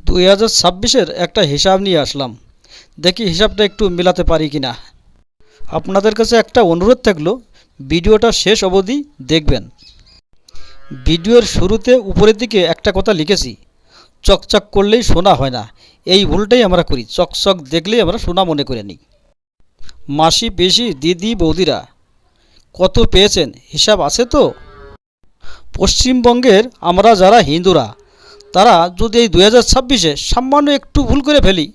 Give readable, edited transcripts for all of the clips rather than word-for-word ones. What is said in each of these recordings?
2026-এর একটা হিসাব নিয়ে আসলাম, দেখি হিসাবটা একটু মেলাতে পারি কিনা। আপনাদের কাছে একটা অনুরোধ থাকলো, ভিডিওটা শেষ অবধি দেখবেন। ভিডিওর শুরুতে উপরের দিকে একটা কথা লিখেছি, চকচক করলেই সোনা হয় না। এই ভুলটাই আমরা করি, চকচক দেখলেই আমরা সোনা মনে করে নিই। মাসি পেশি দিদি বৌদিরা কত পেয়েছেন হিসাব আছে তো? পশ্চিমবঙ্গের আমরা যারা হিন্দুরা, তারা যদি এই 2026-এ সামান্য একটু ভুল করে ফেলি,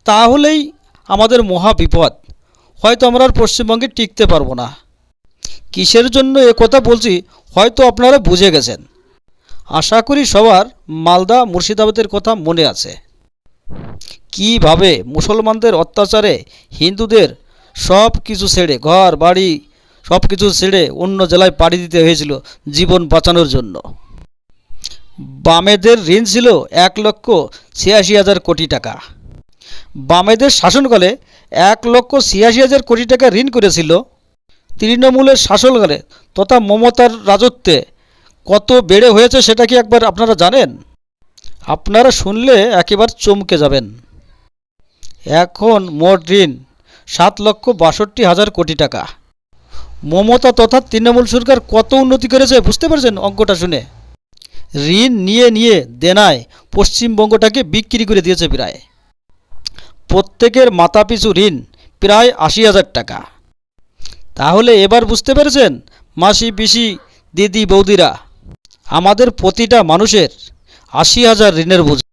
তাহলেই আমাদের মহা বিপদ। হয়তো আমরা আর পশ্চিমবঙ্গে টিকতে পারবো না। কিসের জন্য এ কথা বলছি হয়তো আপনারা বুঝে গেছেন। আশা করি সবার মালদা মুর্শিদাবাদের কথা মনে আছে, কিভাবে মুসলমানদের অত্যাচারে হিন্দুদের সব কিছু ছেড়ে, ঘর বাড়ি সব কিছু ছেড়ে অন্য জেলায় পাড়ি দিতে হয়েছিল জীবন বাঁচানোর জন্য। বামেদের ঋণ ছিল 1,86,000 কোটি টাকা। বামেদের শাসনকালে 1,86,000 কোটি টাকা ঋণ করেছিল। তৃণমূলের শাসনকালে তথা মমতার রাজত্বে কত বেড়ে হয়েছে সেটা কি একবার আপনারা জানেন? আপনারা শুনলে একেবারে চমকে যাবেন। এখন মোট ঋণ 7,62,000 কোটি টাকা। মমতা তথা তৃণমূল সরকার কত উন্নতি করেছে বুঝতে পারছেন অঙ্কটা শুনে? ঋণ নিয়ে নিয়ে দেনায় পশ্চিমবঙ্গটাকে বিক্রি করে দিয়েছে প্রায়। প্রত্যেকের মাথাপিছু ঋণ প্রায় 80,000 টাকা। তাহলে এবার বুঝতে পেরেছেন মাসি পিসি দিদি বৌদিরা, আমাদের প্রতিটা মানুষের 80,000 ঋণের বোঝা।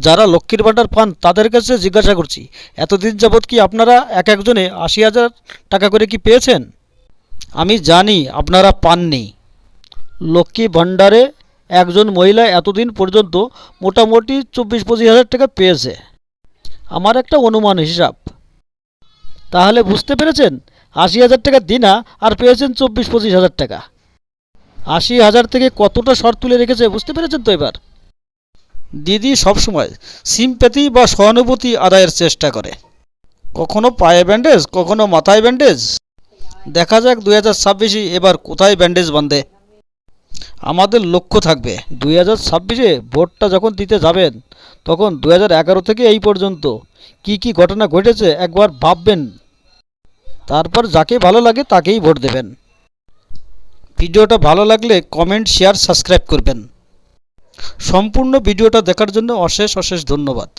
যারা লক্ষ্মীর ভাণ্ডার পান তাদের কাছে জিজ্ঞাসা করছি, এতদিন যাবৎ কি আপনারা এক একজনে 80,000 টাকা করে কি পেয়েছেন? আমি জানি আপনারা পাননি। লক্ষ্মী ভাণ্ডারে একজন মহিলা এতদিন পর্যন্ত মোটামুটি 24-25 হাজার টাকা পেয়েছে, আমার একটা অনুমান হিসাব। তাহলে বুঝতে পেরেছেন 80,000 টাকা দিনা আর পেয়েছেন 24-25 হাজার টাকা। 80,000 থেকে কতটা শর্ত তুলে রেখেছে বুঝতে পেরেছেন তো এবার? দিদি সবসময় সিম্প্যাথি বা সহানুভূতি আদায়ের চেষ্টা করে, কখনো পায়ে ব্যান্ডেজ, কখনো মাথায় ব্যান্ডেজ। দেখা যাক 2026-এ এবার কোথায় ব্যান্ডেজ বাঁধে। আমাদের লক্ষ্য থাকবে 2026-এ ভোটটা যখন দিতে যাবেন, তখন 2011 থেকে এই পর্যন্ত কি কি ঘটনা ঘটেছে একবার ভাববেন, তারপর যাকে ভালো লাগে তাকেই ভোট দেবেন। ভিডিওটা ভালো লাগলে কমেন্ট, শেয়ার, সাবস্ক্রাইব করবেন। সম্পূর্ণ ভিডিওটা দেখার জন্য অশেষ অশেষ ধন্যবাদ।